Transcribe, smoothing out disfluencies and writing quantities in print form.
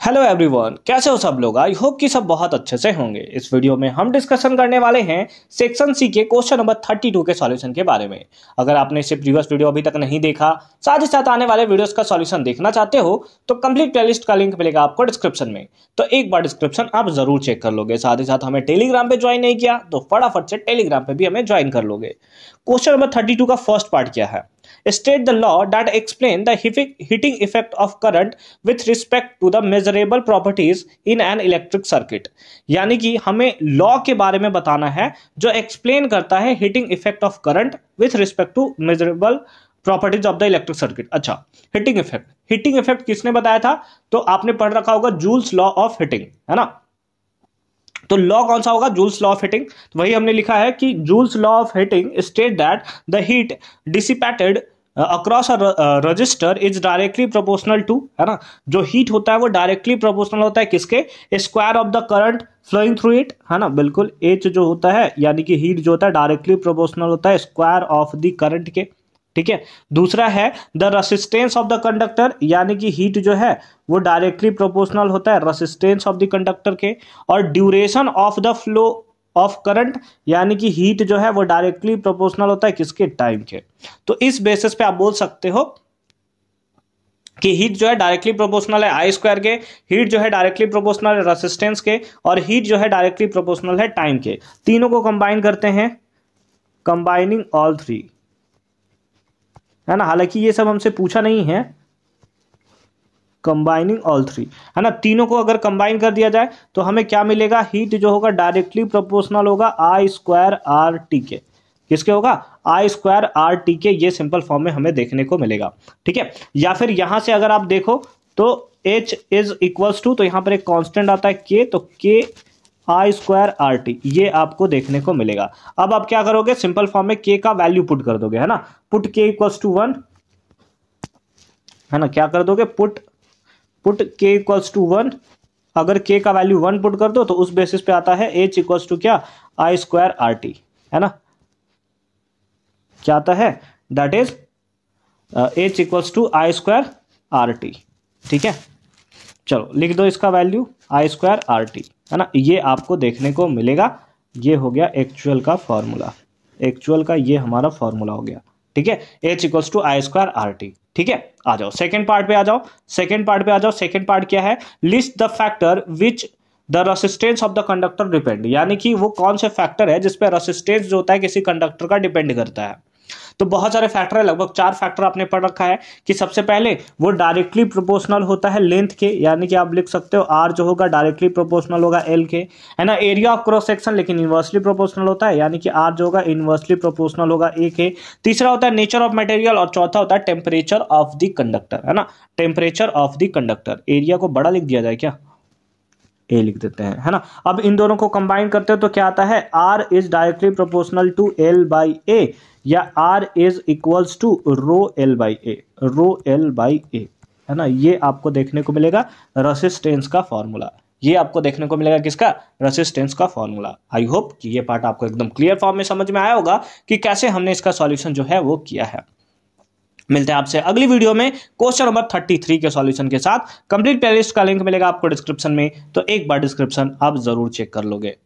Hello everyone, कैसे हो सब लोग। आई होप कि सब बहुत अच्छे से होंगे। इस वीडियो में हम डिस्कशन करने वाले हैं सेक्शन सी के क्वेश्चन नंबर 32 के सॉल्यूशन के बारे में। अगर आपने इसे प्रीवियस वीडियो अभी तक नहीं देखा, साथ ही साथ आने वाले वीडियोस का सॉल्यूशन देखना चाहते हो तो कंप्लीट प्लेलिस्ट का लिंक मिलेगा आपको डिस्क्रिप्शन में। तो एक बार डिस्क्रिप्शन आप जरूर चेक कर लोगे। साथ ही साथ हमें टेलीग्राम पे ज्वाइन नहीं किया तो फटाफट से टेलीग्राम पे भी हमें ज्वाइन कर लोगे। क्वेश्चन नंबर 32 का फर्स्ट पार्ट क्या है? State the law that explain the heating effect of current with respect to the measurable properties in an electric circuit। यानी कि हमें लॉ के बारे में बताना है जो एक्सप्लेन करता है heating effect of current with respect to measurable properties of the electric circuit. अच्छा, हीटिंग इफेक्ट किसने बताया था? तो आपने पढ़ रखा होगा जूल्स लॉ ऑफ हीटिंग, है ना। तो लॉ कौन सा होगा? Joule's law of heating. तो वही हमने लिखा है कि Joule's law of heating state that the heat dissipated across a resistor is directly proportional to, है ना। जो हीट होता है वो डायरेक्टली प्रोपोर्शनल होता है किसके? Square of the current flowing through it, है ना। बिल्कुल, एच जो होता है यानी कि हीट जो होता है डायरेक्टली प्रोपोर्शनल होता है स्क्वायर ऑफ द करंट के। ठीक है। दूसरा है the resistance of the conductor, यानी कि हीट जो है वो डायरेक्टली प्रोपोर्शनल होता है रेसिस्टेंस ऑफ द कंडक्टर के। और duration of the flow of current, यानी कि हीट जो है वो डायरेक्टली प्रोपोर्शनल होता है किसके? टाइम के। तो इस बेसिस पे आप बोल सकते हो कि हीट जो है डायरेक्टली प्रोपोर्शनल है आई स्क्वायर के, हीट जो है डायरेक्टली प्रोपोर्शनल है रेसिस्टेंस के, और हीट जो है डायरेक्टली प्रोपोर्शनल है टाइम के। तीनों को कंबाइन करते हैं, कंबाइनिंग ऑल थ्री, है ना। हालांकि ये सब हमसे पूछा नहीं है, कंबाइनिंग ऑल थ्री, है ना। तीनों को अगर कंबाइन कर दिया जाए तो हमें क्या मिलेगा? हीट जो होगा डायरेक्टली प्रोपोर्शनल होगा आई स्क्वायर आर टी के। किसके होगा? आई स्क्वायर आर टी के। ये सिंपल फॉर्म में हमें देखने को मिलेगा। ठीक है। या फिर यहां से अगर आप देखो तो H इज इक्वल्स टू, तो यहां पर एक कांस्टेंट आता है K, तो K आई स्क्वायर आर टी, ये आपको देखने को मिलेगा। अब आप क्या करोगे? सिंपल फॉर्म में K का वैल्यू पुट कर दोगे, है ना। पुट K इक्वल्स टू 1, है ना। क्या कर दोगे? Put K equals to 1। अगर K का वैल्यू 1 पुट कर दो तो उस बेसिस पे आता है H इक्वल्स टू क्या? आई स्क्वायर आर टी, है ना। क्या आता है? That is H equals to I square R T. ठीक है, चलो लिख दो इसका वैल्यू आई स्क्वायर आर टी, है ना। ये आपको देखने को मिलेगा। ये हो गया एक्चुअल का फॉर्मूला, एक्चुअल का ये हमारा फॉर्मूला हो गया। ठीक है, H equals to I square R T. ठीक है, आ जाओ सेकंड पार्ट पे आ जाओ। सेकंड पार्ट क्या है? List the factor which the resistance of the conductor depend, यानी कि वो कौन से फैक्टर है जिसपे रेसिस्टेंस जो होता है किसी कंडक्टर का डिपेंड करता है। तो बहुत सारे फैक्टर है, लगभग 4 फैक्टर आपने पढ़ रखा है कि सबसे पहले वो डायरेक्टली प्रोपोर्शनल होता है लेंथ के, यानी कि आप लिख सकते हो आर जो होगा डायरेक्टली प्रोपोर्शनल होगा एल के, है ना। एरिया ऑफ क्रॉस सेक्शन लेकिन इनवर्सली प्रोपोर्शनल होता है, यानी कि आर जो होगा इनवर्सली प्रोपोर्शनल होगा ए के। तीसरा होता है नेचर ऑफ मटेरियल, और चौथा होता है टेम्परेचर ऑफ द कंडक्टर, है ना। Temperature of the conductor. Area को बड़ा लिख दिया जाए क्या? ए लिख देते हैं, है ना। अब इन दोनों को कंबाइन करते हो तो क्या आता है? R is directly proportional to L by A, या R is equals to rho L by A, rho L by A, है ना। ये आपको देखने को मिलेगा रेसिस्टेंस का फॉर्मूला। ये आपको देखने को मिलेगा किसका? रेसिस्टेंस का फॉर्मूला। आई होप कि ये पार्ट आपको एकदम क्लियर फॉर्म में समझ में आया होगा कि कैसे हमने इसका सॉल्यूशन जो है वो किया है। मिलते हैं आपसे अगली वीडियो में क्वेश्चन नंबर 33 के सॉल्यूशन के साथ। कंप्लीट प्लेलिस्ट का लिंक मिलेगा आपको डिस्क्रिप्शन में, तो एक बार डिस्क्रिप्शन आप जरूर चेक कर लोगे।